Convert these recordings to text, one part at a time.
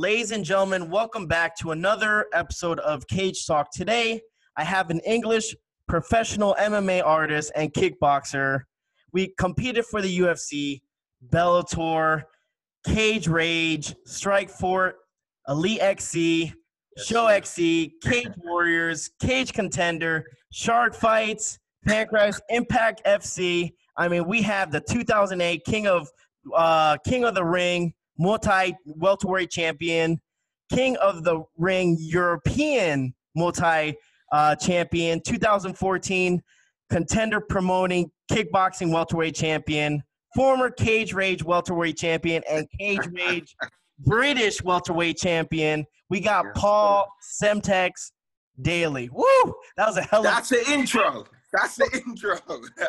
Ladies and gentlemen, welcome back to another episode of Cage Talk. Today, I have an English professional MMA artist and kickboxer. We competed for the UFC, Bellator, Cage Rage, Strikeforce, Elite XC, Show XC, Cage Warriors, Cage Contender, Shark Fights, Pancrase, Impact FC. I mean, we have the 2008 King of the Ring, multi-welterweight champion, King of the Ring European multi-champion, 2014 contender promoting kickboxing welterweight champion, former Cage Rage welterweight champion, and Cage Rage British welterweight champion. We got Paul Daley. Woo! That was a hell of That's the intro. That's the intro.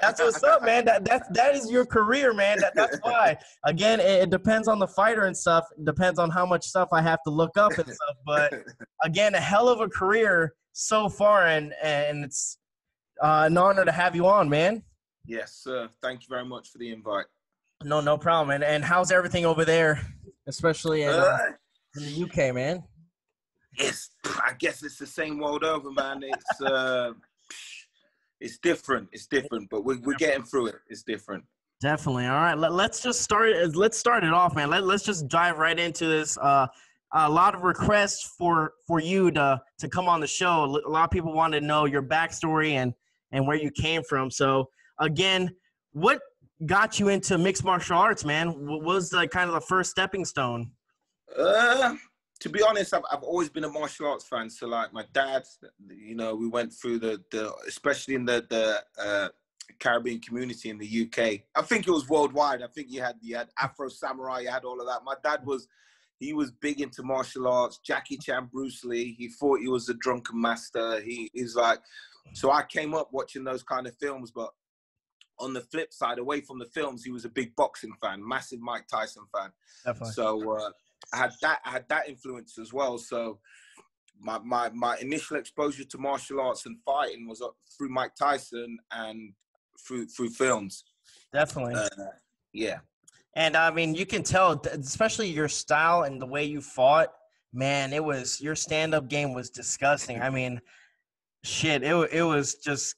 That's what's up, man. That is your career, man. That's why. Again, it depends on the fighter and stuff. It depends on how much stuff I have to look up and stuff. But again, a hell of a career so far, and it's an honor to have you on, man. Yes, sir. Thank you very much for the invite. No problem. And how's everything over there, especially in the UK, man? I guess it's the same world over, man. It's different. It's different, but we're getting through it. It's different. Definitely. All right. Let's start it off, man. Let's just dive right into this. A lot of requests for you to come on the show. A lot of people want to know your backstory and where you came from. So again, what got you into mixed martial arts, man? What was the kind of the first stepping stone? To be honest, I've always been a martial arts fan. So like my dad, we went through the especially in the Caribbean community in the UK. I think it was worldwide. I think you had Afro Samurai, you had all of that. My dad was big into martial arts, Jackie Chan, Bruce Lee. He thought he was a drunken master. He's like, so I came up watching those kind of films, but on the flip side, away from the films, he was a big boxing fan, massive Mike Tyson fan. Definitely. So I had that influence as well. So my initial exposure to martial arts and fighting was through Mike Tyson and through films. Definitely. Yeah. And I mean, you can tell, especially your style and the way you fought, man, your stand-up game was disgusting. I mean, shit, it was just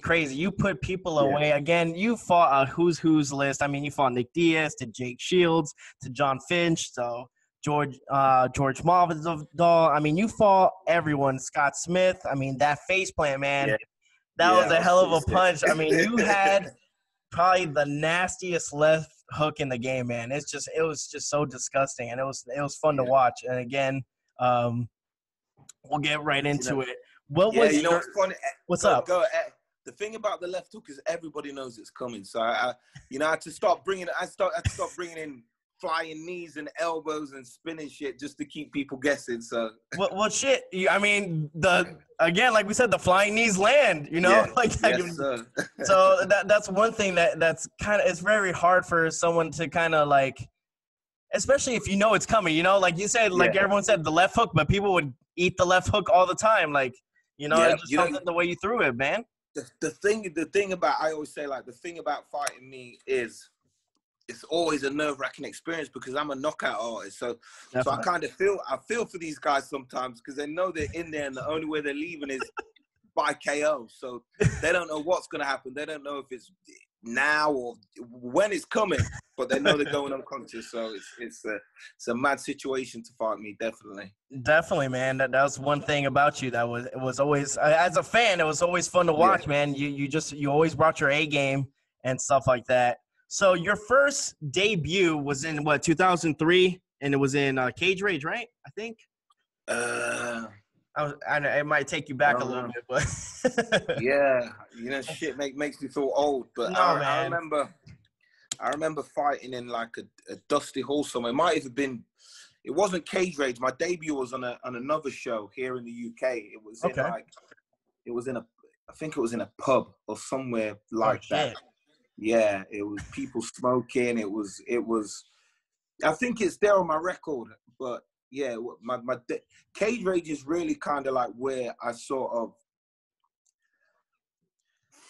crazy. You put people away. Again, you fought a who's list. I mean, you fought Nick Diaz to Jake Shields to John Finch, so George Masvidal. I mean, you fought everyone. Scott Smith. I mean, that face plant, man, that was a hell of a punch. I mean, you had probably the nastiest left hook in the game, man. It was just so disgusting, and it was fun to watch. And again, we'll get right into it. What was what's funny? What's up? The thing about the left hook is everybody knows it's coming. So I had to start bringing in flying knees and elbows and spinning shit just to keep people guessing. So well shit. I mean, like we said, the flying knees land. So that's one thing that's kind of, it's very hard for someone to kind of like, especially if you know it's coming. Like you said, like everyone said, the left hook, but people would eat the left hook all the time. Like. It just something the way you threw it, man. The thing about, I always say, like, the thing about fighting me is it's always a nerve-wracking experience because I'm a knockout artist. So I kind of feel for these guys sometimes because they know they're in there and the only way they're leaving is by KO. So they don't know what's going to happen. They don't know if it's now or when it's coming, but they know they're going unconscious. So it's a mad situation to fight me, definitely, man. That was one thing about you that was always, as a fan, it was always fun to watch, man. You always brought your A game and stuff like that. So your first debut was in 2003, and it was in Cage Rage, right? I think. It might take you back a little bit, but shit makes me feel old. But I remember fighting in like a dusty hall somewhere. It might have been. It wasn't Cage Rage. My debut was on another show here in the UK. It was I think it was in a pub or somewhere like that. Shit. Yeah, it was people smoking. It was. I think it's there on my record, but. Yeah, my Cage Rage is really kind of like where I sort of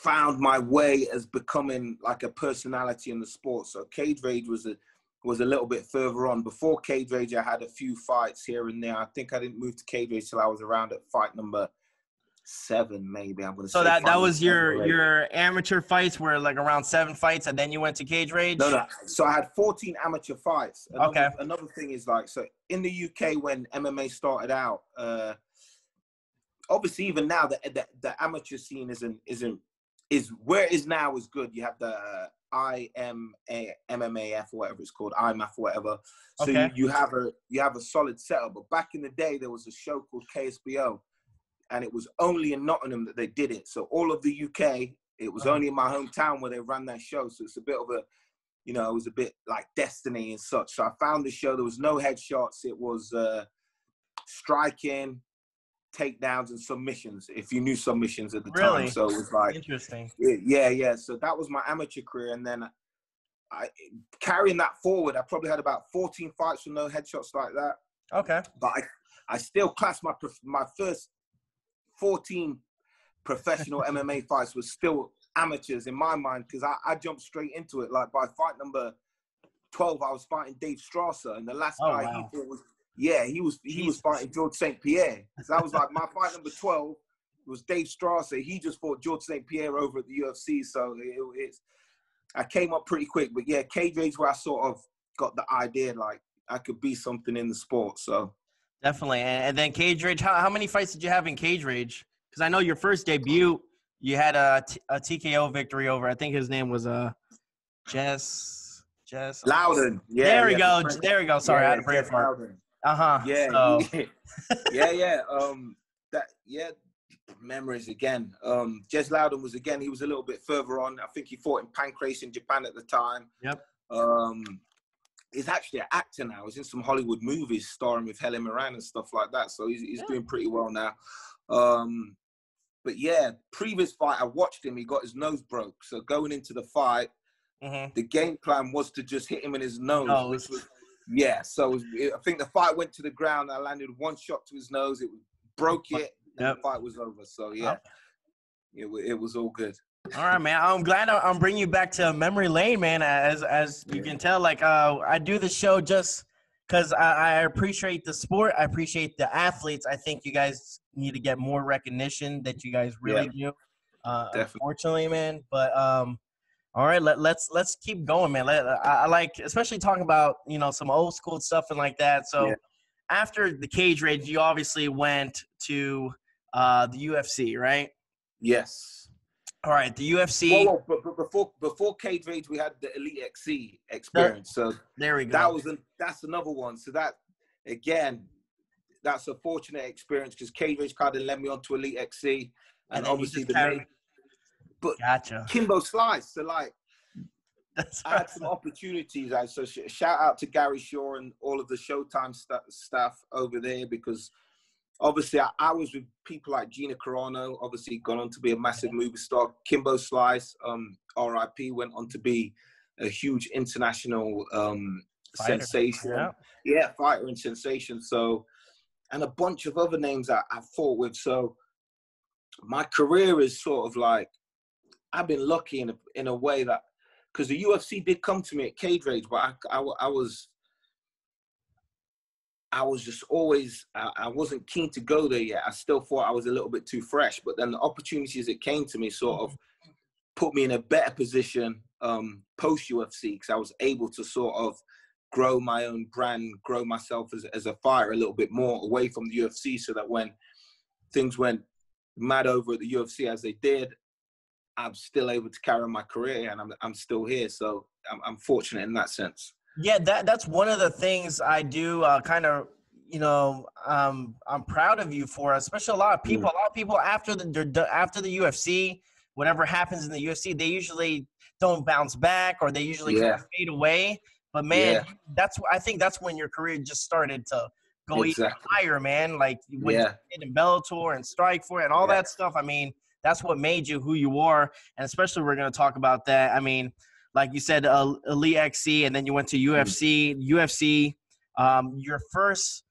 found my way as becoming like a personality in the sport. So Cage Rage was was a little bit further on. Before Cage Rage, I had a few fights here and there. I think I didn't move to Cage Rage till I was around at fight number 7, maybe. I'm going to say. So that was your amateur fights were like around 7 fights, and then you went to Cage Rage? No. So I had 14 amateur fights. Okay. Another thing is like, so in the UK when MMA started out, obviously even now the amateur scene is where it is now is good. You have the IMAF or whatever it's called, IMAF or whatever. So okay. you have a solid setup. But back in the day, there was a show called KSBO, and it was only in Nottingham that they did it. So all of the UK, it was only in my hometown where they ran that show. So it's a bit of a, it was a bit like destiny and such. So I found the show. There was no headshots. It was striking, takedowns, and submissions, if you knew submissions at the time. So it was like interesting. Yeah. So that was my amateur career. And then carrying that forward, I probably had about 14 fights with no headshots like that. Okay. But I still class my first 14 professional MMA fights was still amateurs in my mind, because I jumped straight into it. Like by fight number 12, I was fighting Dave Strasser, and the last guy he fought was he was fighting George St. Pierre. So that was like my fight number 12 was Dave Strasser. He just fought George St. Pierre over at the UFC. So I came up pretty quick. But yeah, Cage Rage where I sort of got the idea like I could be something in the sport. So definitely. And then Cage Rage, how many fights did you have in Cage Rage? Because I know your first debut, you had a TKO victory over, I think his name was Jess Loudon. Yeah. There we go. There we go. Sorry, I had a brain fart. Yeah. So. Yeah. Memories again. Jez Loudon he was a little bit further on. I think he fought in Pancrase in Japan at the time. Yep. He's actually an actor now. He's in some Hollywood movies starring with Helen Mirren and stuff like that. So he's doing pretty well now. But yeah, previous fight, I watched him. He got his nose broke. So going into the fight, the game plan was to just hit him in his nose. Which was, so I think the fight went to the ground. I landed one shot to his nose. It broke it, and the fight was over. So it was all good. All right, man. I'm glad I'm bringing you back to memory lane, man. As you can tell, like I do the show just because I appreciate the sport. I appreciate the athletes. I think you guys need to get more recognition that you guys really do. Unfortunately, man. But all right, let's keep going, man. I like especially talking about some old school stuff and like that. So after the Cage Rage, you obviously went to the UFC, right? Yes. All right, the UFC. But before Cage Rage, we had the Elite XC experience. So there we go. That's another one. So that again, that's a fortunate experience because Cage Rage kind of led me on to Elite XC, and obviously But gotcha. Kimbo Slice. So like, I had some opportunities. So shout out to Gary Shaw and all of the Showtime staff over there because. Obviously, I was with people like Gina Carano, obviously gone on to be a massive movie star. Kimbo Slice, RIP, went on to be a huge international sensation. Yeah, fighter and sensation. So, and a bunch of other names I fought with. So, my career is sort of like, I've been lucky in a way that, because the UFC did come to me at Cage Rage, but I was just always, I wasn't keen to go there yet. I still thought I was a little bit too fresh. But then the opportunities that came to me sort of put me in a better position post-UFC because I was able to sort of grow my own brand, grow myself as a fighter a little bit more away from the UFC so that when things went mad over at the UFC as they did, I'm still able to carry on my career and I'm still here. So I'm fortunate in that sense. Yeah, that's one of the things I do kind of, I'm proud of you for, especially a lot of people after the UFC, whatever happens in the UFC, they usually don't bounce back or they usually kind of fade away. But man, I think that's when your career just started to go even higher, man. Like when you did in Bellator and Strikeforce and all that stuff. I mean, that's what made you who you are. And especially we're going to talk about that. I mean, like you said, Elite XC, and then you went to UFC. UFC, your first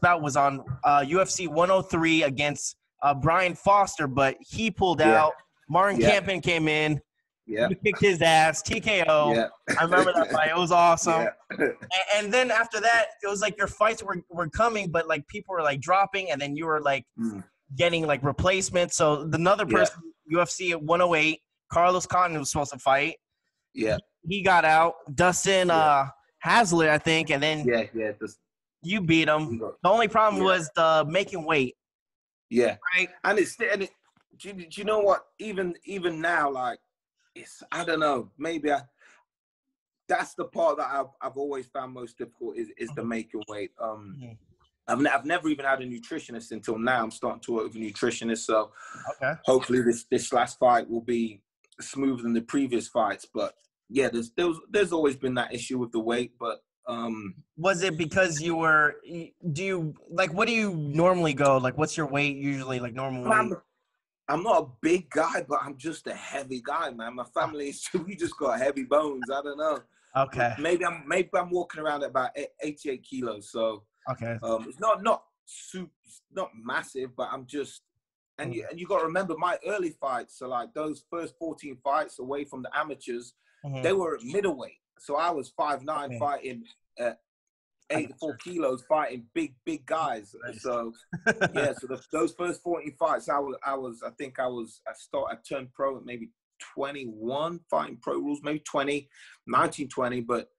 bout was on UFC 103 against Brian Foster, but he pulled out. Martin Campen came in. Yeah. You kicked his ass, TKO. Yeah. I remember that fight. It was awesome. Yeah. And then after that, it was like your fights were coming, but like people were like dropping, and then you were like getting like replacements. So another person, UFC at 108, Carlos Condit was supposed to fight. Yeah. He got out. Dustin Haslett, I think, and then you beat him. The only problem was the making weight. Yeah. Right. And do you know what? Even now, like, I don't know. Maybe that's the part that I've always found most difficult is the making weight. I've never even had a nutritionist until now. I'm starting to work with a nutritionist, so hopefully this last fight will be smoother than the previous fights. But yeah, there's always been that issue with the weight. But was it because what do you normally go? Like, what's your weight usually? Like normal weight? I'm not a big guy, but I'm just a heavy guy, man. My family we just got heavy bones. I don't know. Okay. Maybe I'm walking around at about 88 kilos. So it's not massive, but I'm just and you got to remember my early fights. So like those first 14 fights away from the amateurs, they were at middleweight. So I was 5'9", fighting 84 kilos, fighting big guys. So yeah, so those first 14 fights, I turned pro at maybe 21, fighting pro rules, maybe 19, 20, but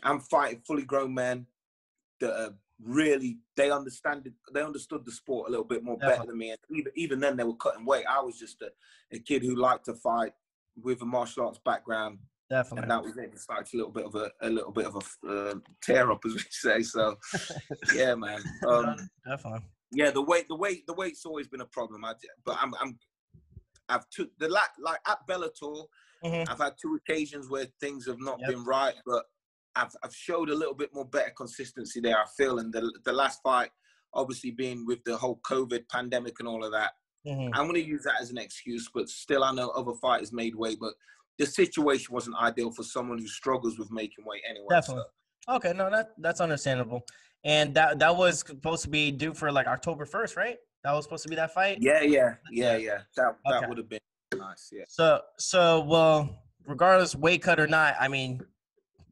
I'm fighting fully grown men that really they understood the sport a little bit more better than me, and even then they were cutting weight. I was just a kid who liked to fight with a martial arts background. Definitely. And that was it. It's like a little bit of a tear up, as we say. So, yeah, man. Definitely. Yeah, the weight's always been a problem. I've took like at Bellator. I've had 2 occasions where things have not been right, but I've showed a little bit more better consistency there, I feel. And the last fight, obviously being with the whole COVID pandemic and all of that, I'm going to use that as an excuse. But still, I know other fighters made weight, but the situation wasn't ideal for someone who struggles with making weight anyway. Definitely. So. Okay, no, that's understandable. And that was supposed to be due for like October 1st, right? That was supposed to be that fight? Yeah. That would have been nice, yeah. So well, regardless weight cut or not, I mean,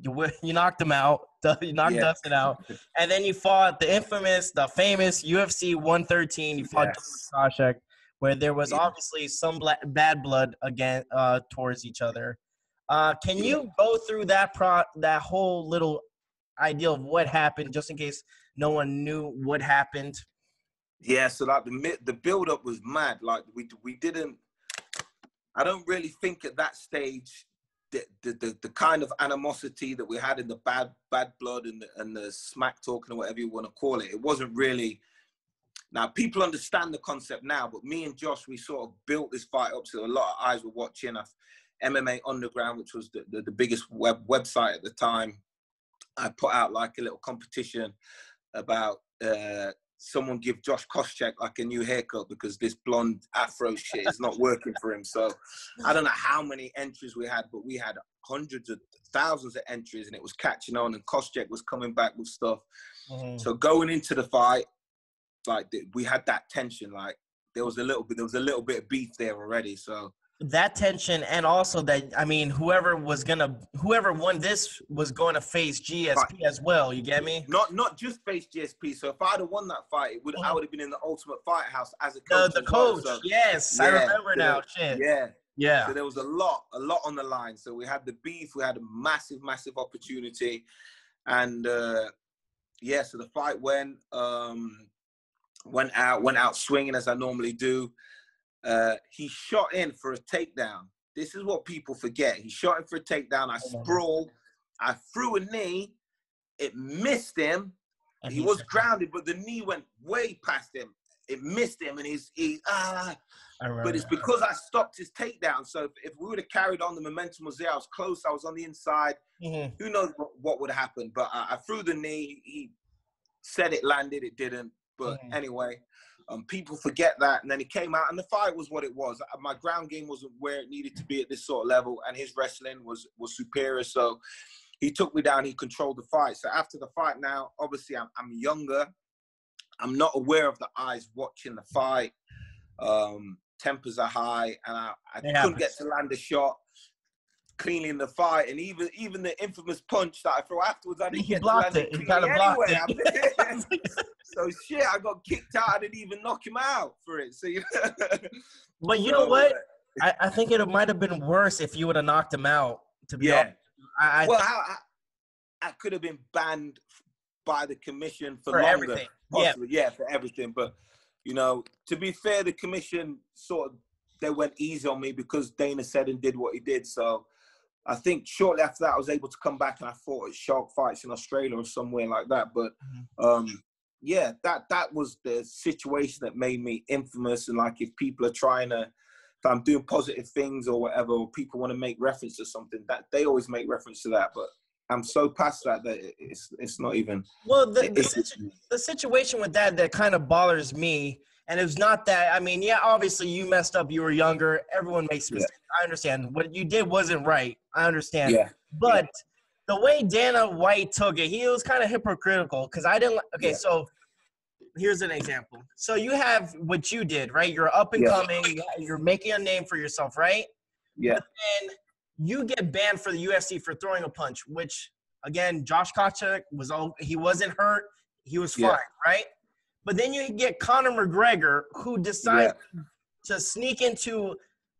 you knocked him out. You knocked Dustin out. And then you fought the famous UFC 113. You fought Koscheck, where there was obviously some bad blood again towards each other. Can you go through that whole little idea of what happened, just in case no one knew what happened? Yeah, so like the build up was mad. Like we didn't. I don't really think at that stage the kind of animosity that we had in the bad blood and the smack talking or whatever you want to call it. It wasn't really. Now, people understand the concept now, but me and Josh, we sort of built this fight up so a lot of eyes were watching. MMA Underground, which was the biggest website at the time, I put out like a little competition about someone give Josh Koscheck like a new haircut because this blonde afro shit is not working for him. So I don't know how many entries we had, but we had hundreds of thousands of entries, and it was catching on, and Koscheck was coming back with stuff. So going into the fight, like we had that tension, like there was a little bit of beef there already. So that tension, and also that, I mean, whoever won this was going to face GSP as well. You get me? Not just face GSP. So if I'd have won that fight, I would have been in the Ultimate Fight House as a coach. The coach, well. So, yes, I remember now. Shit. Yeah. So there was a lot on the line. So we had the beef, we had a massive opportunity, and so the fight went out swinging as I normally do. He shot in for a takedown. This is what people forget. He shot in for a takedown. I sprawled. I threw a knee. It missed him. And he was grounded, but the knee went way past him. It missed him, and but it's because I stopped his takedown. So if we would have carried on, the momentum was there. I was close. I was on the inside. Who knows what would have happened? But I threw the knee. He said it landed. It didn't. But anyway, people forget that. And then he came out, and the fight was what it was. My ground game wasn't where it needed to be at this sort of level, and his wrestling was superior. So he took me down. He controlled the fight. So after the fight now, obviously, I'm younger. I'm not aware of the eyes watching the fight. Tempers are high, and I couldn't get to land a shot. cleanly in the fight, and even the infamous punch that I throw afterwards, I didn't He get blocked to land it. He it kind of cleanly blocked anyway. it. So shit, I got kicked out. I didn't even knock him out for it. So, But you know what? I think it might have been worse if you would have knocked him out. To be honest, I could have been banned by the commission for longer, everything. possibly. Yeah, for everything. But to be fair, the commission they went easy on me because Dana said and did what he did. So I think shortly after that, I was able to come back and I fought at Shark Fights in Australia or somewhere like that. But that was the situation that made me infamous. And like, if people are if I'm doing positive things or whatever, or people want to make reference to something, that they always make reference to that. But I'm so past that it's not even. Well, the situation with that kind of bothers me. And it's not that, I mean, yeah, obviously you messed up. You were younger. Everyone makes mistakes. Yeah. I understand. What you did wasn't right. I understand. Yeah. But the way Dana White took it, he was kind of hypocritical because I didn't. Okay, so here's an example. So you have what you did, right? You're up and coming. You're making a name for yourself, right? Yeah. But then you get banned for the UFC for throwing a punch, which, again, Josh Koscheck he wasn't hurt. He was fine, right? But then you get Conor McGregor, who decided to sneak into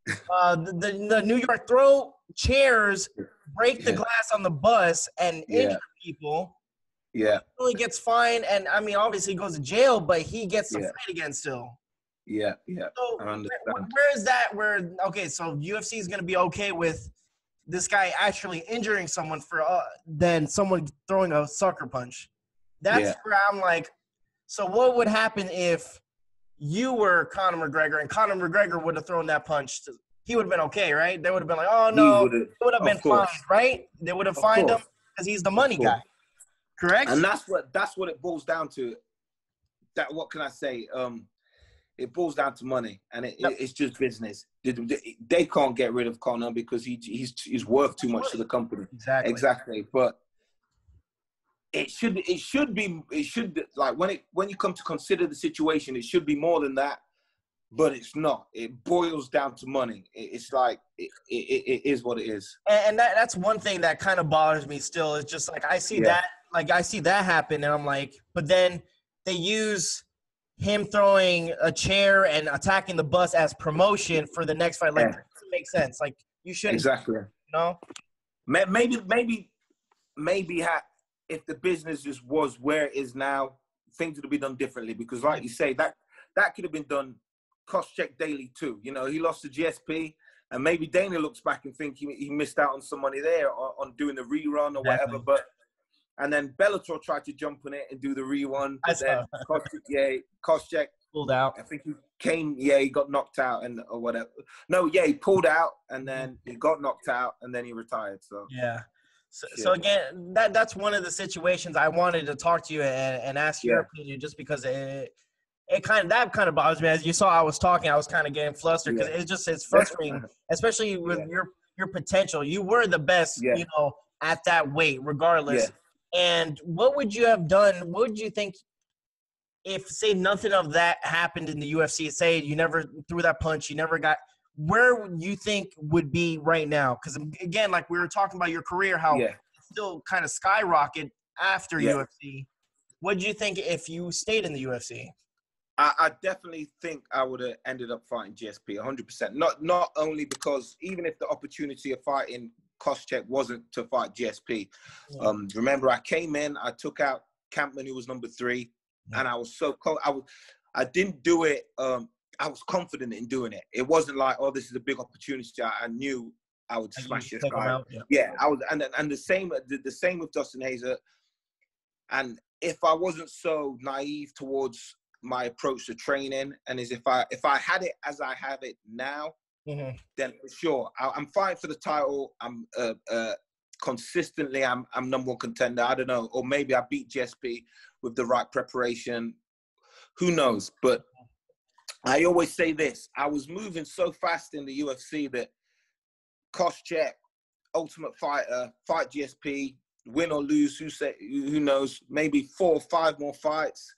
the New York, throw chairs, break the glass on the bus, and injure people. Yeah. He really gets fined, and, I mean, obviously he goes to jail, but he gets the fight again still. Yeah. So where is that so UFC is going to be okay with this guy actually injuring someone than someone throwing a sucker punch? That's where I'm like, so what would happen if you were Conor McGregor and Conor McGregor would have thrown that punch? He would have been okay, right? They would have been like, oh, no. It would have been fined, right? They would have fined him because he's the money guy. Correct? And that's what it boils down to. What can I say? It boils down to money, and it's just business. They can't get rid of Conor because he's worth too much to the company. Exactly. But it should like when you come to consider the situation, it should be more than that, but it's not. It boils down to money. It's like it is what it is. And that's one thing that kind of bothers me still. It's just like I see that happen, and I'm like, but then they use him throwing a chair and attacking the bus as promotion for the next fight. Like, that doesn't make sense. Like, you shouldn't. Exactly. Maybe if the business just was where it is now, things would have been done differently. Because, like you say, that could have been done. Koscheck Daley too. He lost to GSP, and maybe Dana looks back and think he missed out on some money there on doing the rerun or whatever. And then Bellator tried to jump on it and do the rerun. But then Koscheck pulled out. I think he got knocked out or whatever. No, he pulled out and then he got knocked out and then he retired. So So again, that's one of the situations I wanted to talk to you and ask your opinion, just because it kind of bothers me. As you saw, I was talking, I was kind of getting flustered because it's frustrating, especially with your potential. You were the best, at that weight, regardless. Yeah. And what would you have done? What would you think if, say, nothing of that happened in the UFC? Say you never threw that punch, you never got – where would you think would be right now? Because, again, like we were talking about your career, how it still kind of skyrocketed after UFC. What do you think if you stayed in the UFC? I definitely think I would have ended up fighting GSP 100%. Not only because even if the opportunity of fighting Koscheck wasn't to fight GSP. Remember, I came in, I took out Campman, who was number 3, and I was so cold. I didn't do it. I was confident in doing it. It wasn't like, oh, this is a big opportunity. I knew I would smash this guy. I was, and the same with Dustin Hazer. And if I wasn't so naive towards my approach to training, and if I had it as I have it now, then for sure I'm fighting for the title. I'm consistently I'm number 1 contender. I don't know, or maybe I beat GSP with the right preparation. Who knows? But I always say this: I was moving so fast in the UFC that Koscheck, Ultimate Fighter, fight GSP, win or lose. Who knows? Maybe 4 or 5 more fights.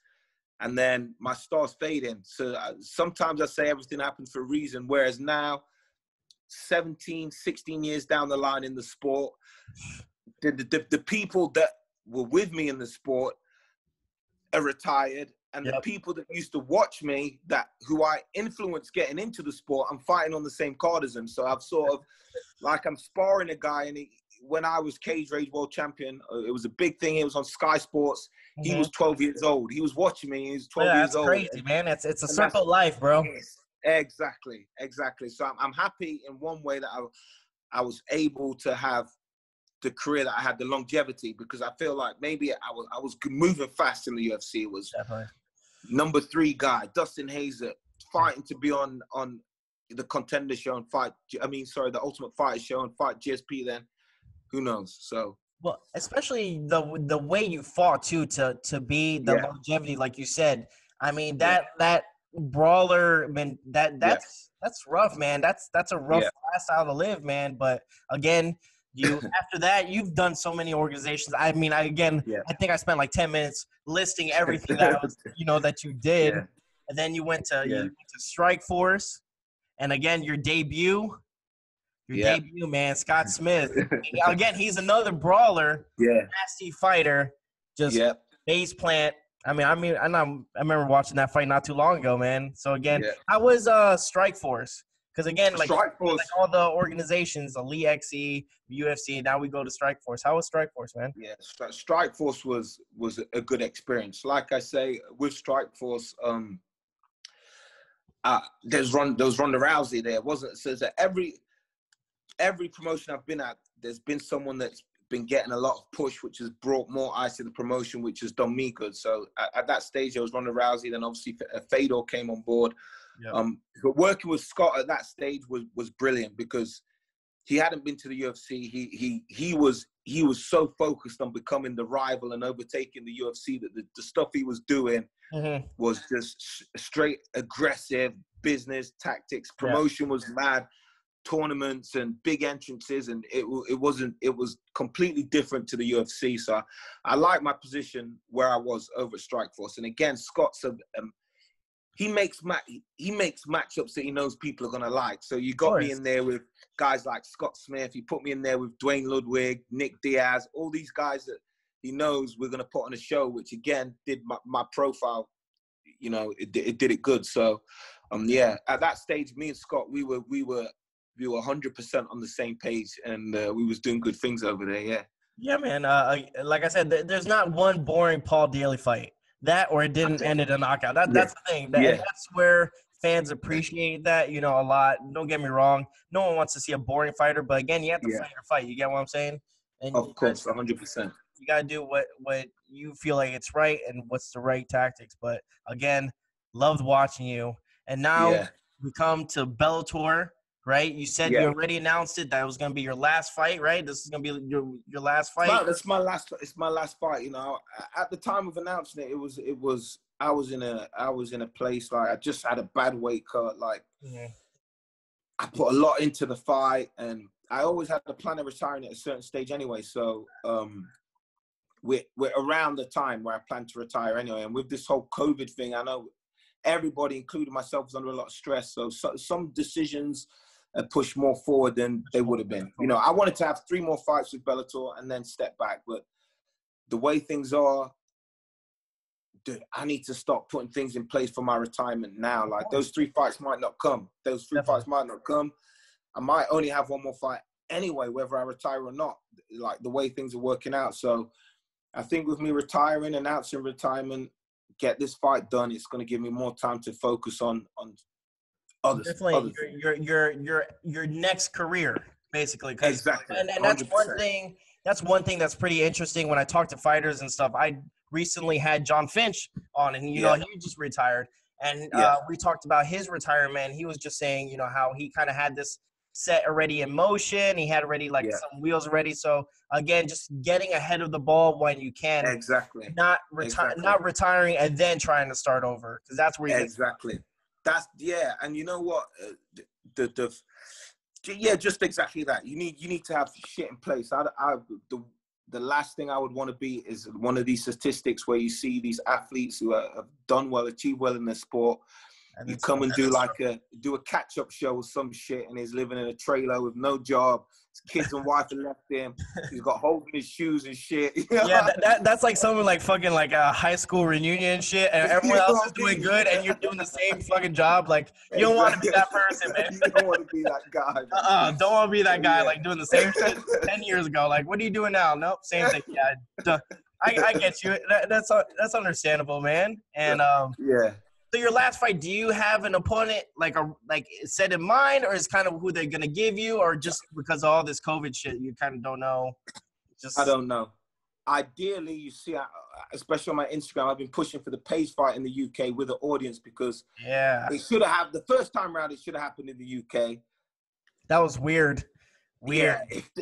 And then my star's fading. So sometimes I say everything happens for a reason. Whereas now, 17, 16 years down the line in the sport. The people that were with me in the sport are retired, and the people that used to watch me, who I influenced getting into the sport, I'm fighting on the same card as them. So I've sort of, like, I'm sparring a guy, and when I was cage rage world champion, it was a big thing. It was on Sky Sports. He was 12 years old. He was watching me. He was 12 years old. That's crazy, man. It's a circle of life, bro. Exactly. So I'm happy in one way that I was able to have the career that I had, the longevity, because I feel like maybe I was moving fast in the UFC. It was number 3 guy, Dustin Hazer, fighting to be on the Contender show and the Ultimate Fighter show and fight GSP then. Who knows? So, well, especially the way you fought too, to be the longevity, like you said. I mean, that brawler, I mean, that's rough, man. That's a rough lifestyle to live, man. But again, after that, you've done so many organizations. I mean, I think I spent like 10 minutes listing everything that was, that you did, and then you went to Strikeforce, and again, your debut, man, Scott Smith. Again, he's another brawler, nasty fighter, just base plant. I remember watching that fight not too long ago, man. So again, how was Strikeforce? Because again, like all the organizations, Elite XE, UFC, now we go to Strikeforce. How was Strikeforce, man? Yeah, Strikeforce was a good experience. Like I say, with Strikeforce, there was Ronda Rousey there, wasn't it? So that every promotion I've been at, there's been someone that's been getting a lot of push, which has brought more eyes to the promotion, which has done me good. So at that stage, there was Ronda Rousey. Then obviously Fedor came on board. But working with Scott at that stage was brilliant, because he hadn't been to the UFC. He was so focused on becoming the rival and overtaking the UFC that the stuff he was doing was just straight aggressive business tactics. Promotion was mad. Tournaments and big entrances, and it was completely different to the UFC. So I like my position where I was over at Strikeforce. And again, Scott's he makes matchups that he knows people are gonna like. So you got me in there with guys like Scott Smith. He put me in there with Dwayne Ludwig, Nick Diaz, all these guys that he knows we're gonna put on a show, which again did my profile. It did it good. So at that stage, me and Scott, we were 100% on the same page, and we was doing good things over there. Yeah, man. Like I said, there's not one boring Paul Daley fight. That or it didn't end in a knockout. That's the thing. And that's where fans appreciate that, a lot. Don't get me wrong. No one wants to see a boring fighter, but again, you have to fight your fight. You get what I'm saying? And of course, 100%. You got to do what you feel like it's right and what's the right tactics. But again, loved watching you. And now we come to Bellator. Right? You said you already announced it. That was going to be your last fight, right? This is going to be your last fight. No, it's my last fight. At the time of announcing it, I was in a place like I just had a bad weight cut. Like I put a lot into the fight, and I always had the plan of retiring at a certain stage anyway. So we're around the time where I plan to retire anyway. And with this whole COVID thing, I know everybody, including myself, was under a lot of stress. So some decisions push more forward than they would have been. I wanted to have 3 more fights with Bellator and then step back. But the way things are, dude, I need to start putting things in place for my retirement now. Like those 3 fights might not come. I might only have 1 more fight anyway, whether I retire or not, like the way things are working out. So I think with me retiring, announcing retirement, get this fight done, it's going to give me more time to focus on definitely your next career, basically. Exactly. And that's 100%. That's one thing that's pretty interesting when I talk to fighters and stuff. I recently had John Finch on, and he just retired, and we talked about his retirement. He was just saying, how he kind of had this set already in motion. He had already some wheels ready. So again, just getting ahead of the ball when you can. Exactly. Not retiring and then trying to start over, because that's where exactly. And you know what? Just exactly that. You need to have shit in place. The last thing I would want to be is one of these statistics where you see these athletes who have done well, achieved well in their sport, You come and do a catch-up show or some shit, and he's living in a trailer with no job. His kids and wife have left him. He's got holes in his shoes and shit. You know? Yeah, that's like something like fucking like a high school reunion and shit, and everyone else is doing good, and you're doing the same fucking job. Like, you don't want to be that person, man. You don't want to be that guy. Don't want to be that guy, like, doing the same shit 10 years ago. Like, what are you doing now? Nope, same thing. Yeah, I get you. That's understandable, man. And yeah. So your last fight, do you have an opponent like set in mind, or is kind of who they're gonna give you, or just because of all this COVID shit, you kind of don't know? I don't know. Ideally, you see, especially on my Instagram, I've been pushing for the Pace fight in the UK with the audience because it should have the first time round. It should have happened in the UK. That was weird. Yeah, if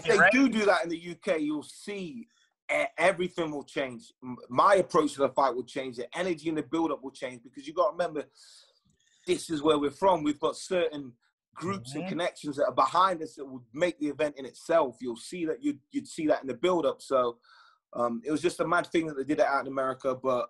they do that in the UK, you'll see. Everything will change. My approach to the fight will change. The energy and the build-up will change because you got to remember, this is where we're from. We've got certain groups and connections that are behind us that would make the event in itself. You'll see that you'd see that in the build-up. So it was just a mad thing that they did it out in America, but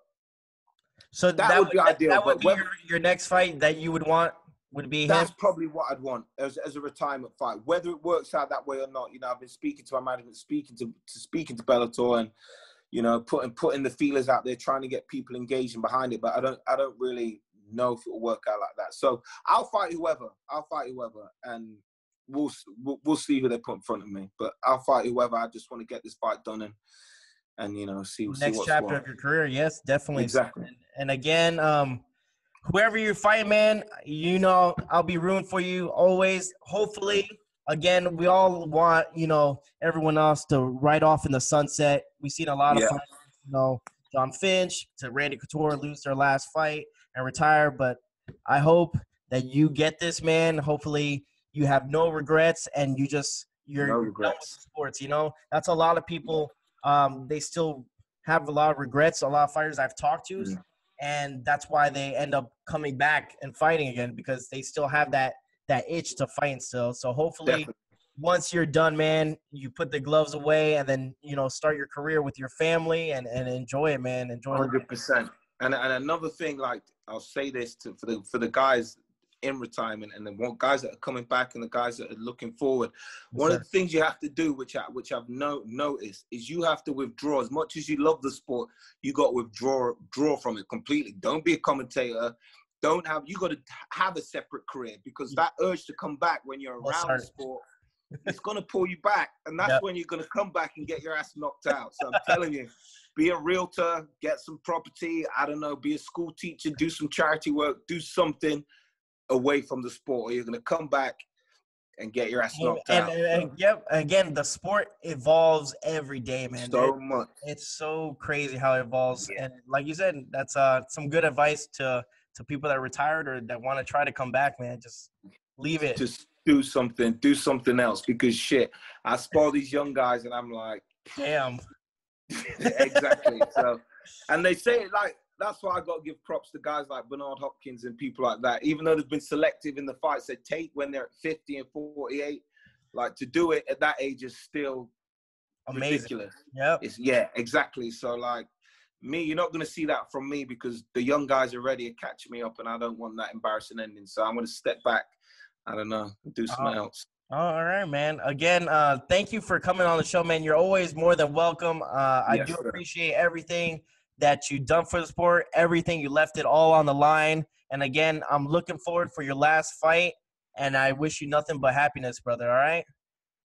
so that would be ideal. That would be your next fight that you would want. Would be that's probably what I'd want as a retirement fight. Whether it works out that way or not, you know, I've been speaking to my management, speaking to Bellator, and you know, putting the feelers out there, trying to get people engaged and behind it. But I don't really know if it will work out like that. So I'll fight whoever, and we'll see who they put in front of me. But I'll fight whoever. I just want to get this fight done and you know, see what's next chapter what. of your career. Yes, definitely. Exactly. And again, whoever you're fighting, man, you know, I'll be rooting for you always. Hopefully, again, we all want, you know, everyone else to ride off in the sunset. We've seen a lot of fights, you know, John Finch to Randy Couture lose their last fight and retire. But I hope that you get this, man. Hopefully you have no regrets and you're done with sports, you know. That's a lot of people. They still have a lot of regrets. A lot of fighters I've talked to. Yeah. And that's why they end up coming back and fighting again, because they still have that itch to fight still. So hopefully once you're done, man, you put the gloves away and then, you know, start your career with your family and enjoy it, man. Enjoy 100%. And another thing, like, I'll say this for the guys in retirement and the guys that are coming back and the guys that are looking forward. One of the things you have to do, which I've noticed, is you have to withdraw. As much as you love the sport, you got to withdraw from it completely. Don't be a commentator. You got to have a separate career, because that urge to come back when you're around the sport, it's going to pull you back. And that's when you're going to come back and get your ass knocked out. So I'm telling you, be a realtor, get some property, I don't know, be a school teacher, do some charity work, do something away from the sport, or you're going to come back and get your ass knocked out. Again, the sport evolves every day, man. So much. It's so crazy how it evolves. And like you said, that's some good advice to people that are retired or that want to try to come back, man. Just leave it. Just do something else, because shit, I spoil these young guys and I'm like, damn. Exactly. So, and they say it like, that's why I got to give props to guys like Bernard Hopkins and people like that. Even though they've been selective in the fights they take when they're at 50 and 48, like, to do it at that age is still amazing. Ridiculous. Yeah, exactly. So, like, me, you're not going to see that from me, because the young guys are ready to catch me up, and I don't want that embarrassing ending. So I'm going to step back, I don't know, and do something else. All right, man. Again, thank you for coming on the show, man. You're always more than welcome. I do appreciate everything that you done for the sport, everything. You left it all on the line. And again, I'm looking forward for your last fight, and I wish you nothing but happiness, brother. All right?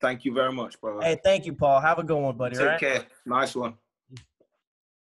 Thank you very much, brother. Hey, thank you, Paul. Have a good one, buddy. Take care. Nice one.